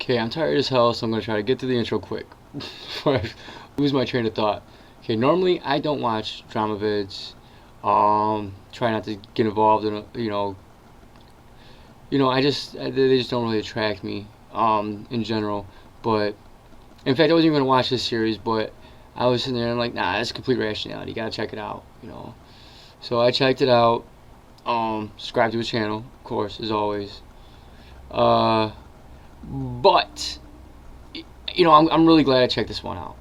Okay, I'm tired as hell, so I'm gonna try to get to the intro quick before I lose my train of thought. Okay, normally I don't watch drama vids. Try not to get involved in they just don't really attract me. In general, but in fact, I wasn't even gonna watch this series, but I was sitting there and I'm like, nah, that's complete rationality. You gotta check it out. So I checked it out. Subscribe to his channel, of course, as always. But I'm really glad I checked this one out.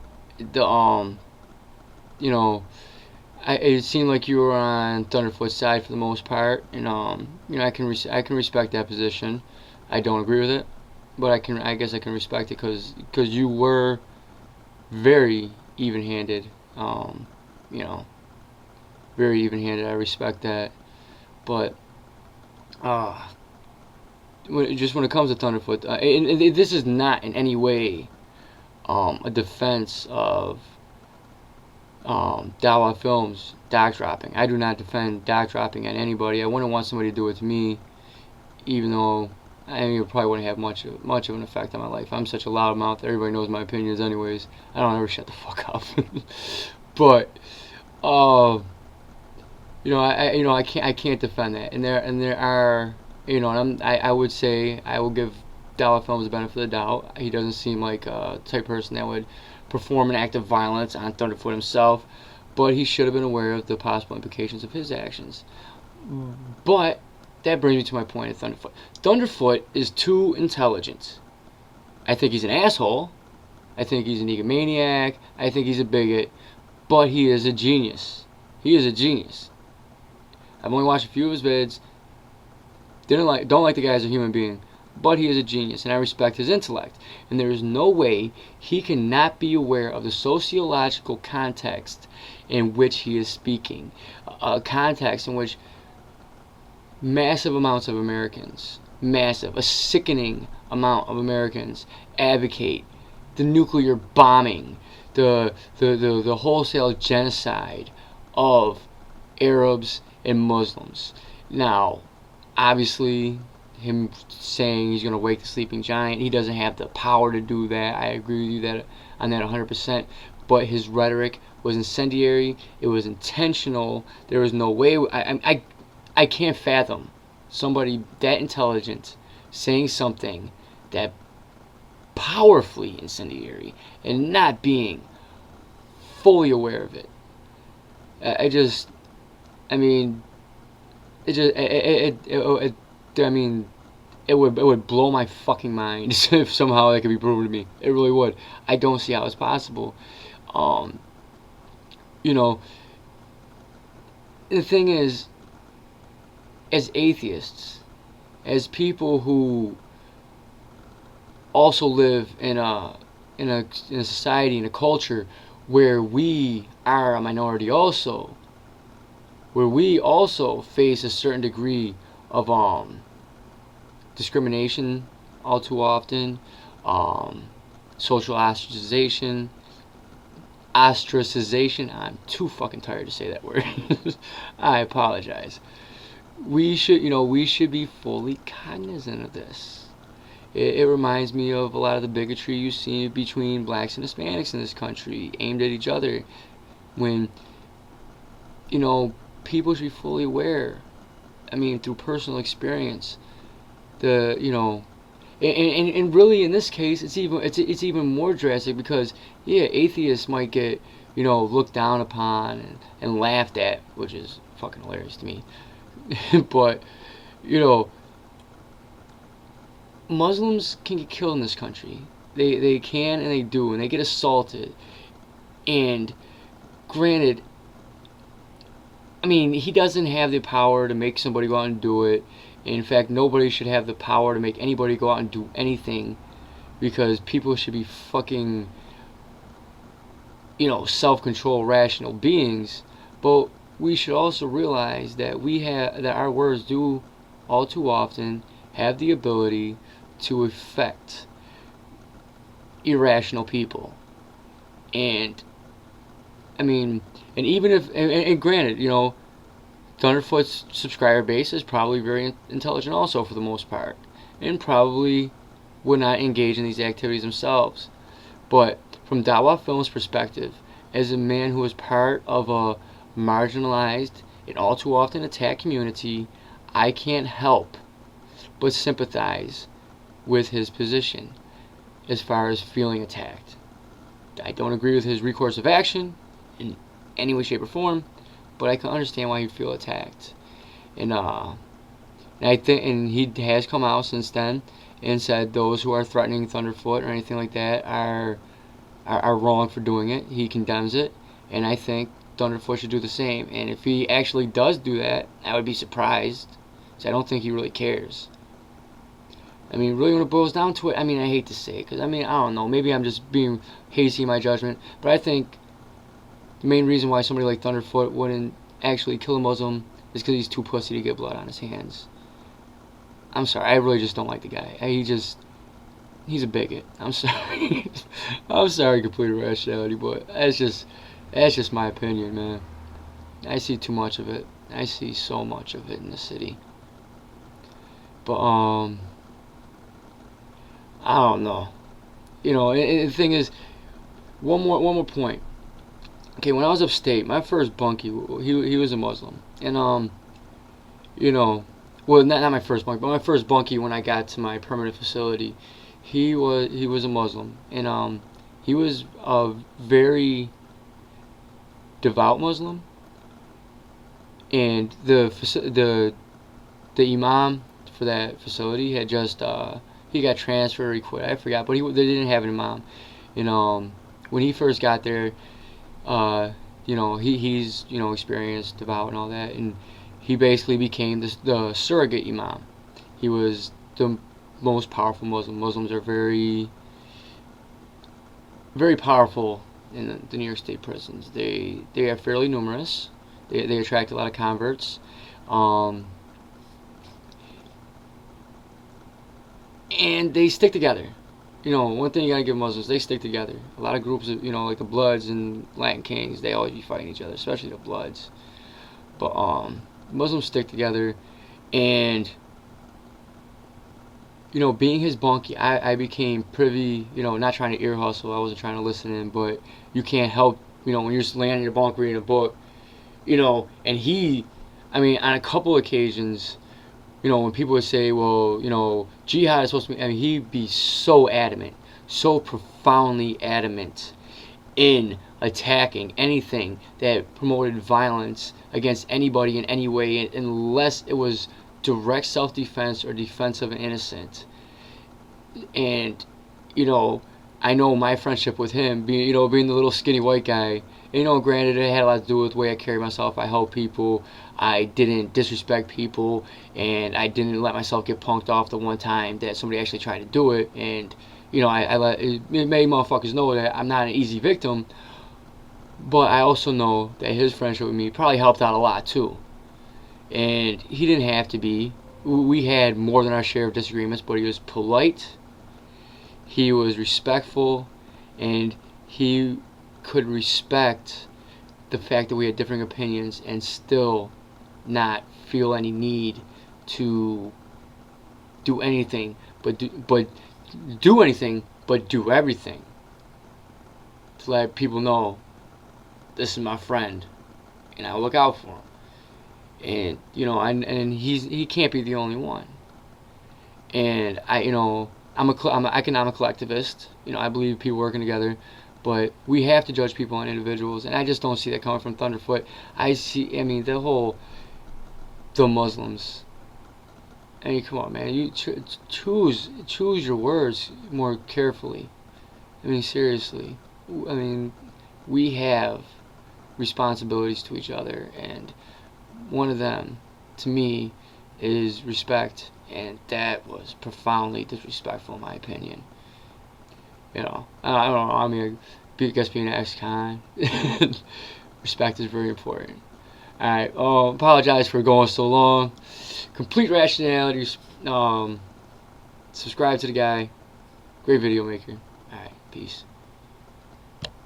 It seemed like you were on Thunderfoot's side for the most part, and I can respect that position. I don't agree with it, but I guess I can respect it because you were very even-handed. Very even-handed. I respect that, but when it comes to Thunderfoot, and this is not in any way a defense of DawahFilms doc dropping. I do not defend doc dropping on anybody. I wouldn't want somebody to do it to me, even though it probably wouldn't have much of an effect on my life. I'm such a loudmouth. Everybody knows my opinions, anyways. I don't ever shut the fuck up. But I can't defend that. And there are I would say I will give DawahFilms the benefit of the doubt. He doesn't seem like a type of person that would perform an act of violence on Thunderfoot himself, but he should have been aware of the possible implications of his actions. But that brings me to my point of Thunderfoot. Thunderfoot is too intelligent. I think he's an asshole. I think he's an egomaniac. I think he's a bigot. But he is a genius. He is a genius. I've only watched a few of his vids. Don't like the guy as a human being, but he is a genius, and I respect his intellect. And there is no way he cannot be aware of the sociological context in which he is speaking, a context in which massive amounts of Americans, a sickening amount of Americans advocate the nuclear bombing, the wholesale genocide of Arabs and Muslims. Now, obviously, him saying he's going to wake the sleeping giant, he doesn't have the power to do that. I agree with you on that 100%. But his rhetoric was incendiary. It was intentional. There was no way. I can't fathom somebody that intelligent saying something that powerfully incendiary and not being fully aware of it. It would blow my fucking mind if somehow that could be proven to me. It really would. I don't see how it's possible. The thing is, as atheists, as people who also live in a society, in a culture where we are a minority also, where we also face a certain degree of discrimination all too often, social ostracization. I'm too fucking tired to say that word. I apologize. We should be fully cognizant of this. It reminds me of a lot of the bigotry you see between blacks and Hispanics in this country, aimed at each other, when people should be fully aware. Through personal experience, and really in this case, it's even more drastic because atheists might get looked down upon and laughed at, which is fucking hilarious to me. But Muslims can get killed in this country. They can, and they do, and they get assaulted. And granted, he doesn't have the power to make somebody go out and do it. In fact, nobody should have the power to make anybody go out and do anything, because people should be fucking, self-control, rational beings. But we should also realize that that our words do all too often have the ability to affect irrational people. And even if, and granted, Thunderfoot's subscriber base is probably very intelligent also for the most part, and probably would not engage in these activities themselves. But from DawahFilms' perspective, as a man who was part of a marginalized and all too often attacked community, I can't help but sympathize with his position as far as feeling attacked. I don't agree with his recourse of action in any way, shape, or form, but I can understand why he'd feel attacked. And I think, and he has come out since then and said those who are threatening Thunderfoot or anything like that are wrong for doing it. He condemns it, and I think Thunderfoot should do the same. And if he actually does do that, I would be surprised, because I don't think he really cares. I mean, really, when it boils down to it, I mean, I hate to say it, because, I mean, I don't know, maybe I'm just being hasty in my judgment, but I think the main reason why somebody like Thunderfoot wouldn't actually kill a Muslim is because he's too pussy to get blood on his hands. I'm sorry, I really just don't like the guy. He's a bigot. I'm sorry. I'm sorry, complete irrationality, but that's just my opinion, man. I see too much of it. I see so much of it in the city. But I don't know. You know, and the thing is, one more point. Okay, when I was upstate, my first bunkie, he was a Muslim, and you know, well, not my first bunkie, but my first bunkie when I got to my permanent facility, he was a Muslim, and he was a very devout Muslim, and the imam for that facility had just he got transferred or he quit, I forgot, but they didn't have an imam. And when he first got there, you know, he's you know, experienced, devout and all that, and he basically became the surrogate imam. He was the most powerful Muslim. Muslims are very, very powerful in the New York State prisons. They are fairly numerous. They attract a lot of converts. And they stick together. You know, one thing you gotta give Muslims, they stick together. A lot of groups, you know, like the Bloods and Latin Kings, they always be fighting each other, especially the Bloods. But Muslims stick together, and you know, being his bunkie, I became privy. You know, not trying to ear hustle, I wasn't trying to listen in, but you can't help. You know, when you're just laying in your bunk reading a book, you know, and I mean, on a couple occasions, you know, when people would say, well, you know, jihad is supposed to be, I mean, he'd be so adamant, so profoundly adamant in attacking anything that promoted violence against anybody in any way, unless it was direct self-defense or defense of an innocent. And, you know, I know my friendship with him, being the little skinny white guy, you know, granted, it had a lot to do with the way I carry myself. I help people. I didn't disrespect people, and I didn't let myself get punked off the one time that somebody actually tried to do it. And, you know, it made motherfuckers know that I'm not an easy victim. But I also know that his friendship with me probably helped out a lot too. And he didn't have to be. We had more than our share of disagreements, but he was polite. He was respectful, and he could respect the fact that we had differing opinions and still not feel any need to do anything but do everything to let people know this is my friend and I look out for him. And you know, and he can't be the only one. And I'm an economic collectivist. You know, I believe people working together. But we have to judge people on individuals, and I just don't see that coming from Thunderfoot. I mean, the Muslims. I mean, come on, man. You choose your words more carefully. I mean, seriously. I mean, we have responsibilities to each other, and one of them, to me, is respect, and that was profoundly disrespectful in my opinion. You know, I don't know. I mean, I guess being an ex-con, respect is very important. All right. Apologize for going so long. Complete rationality. Subscribe to the guy. Great video maker. All right. Peace.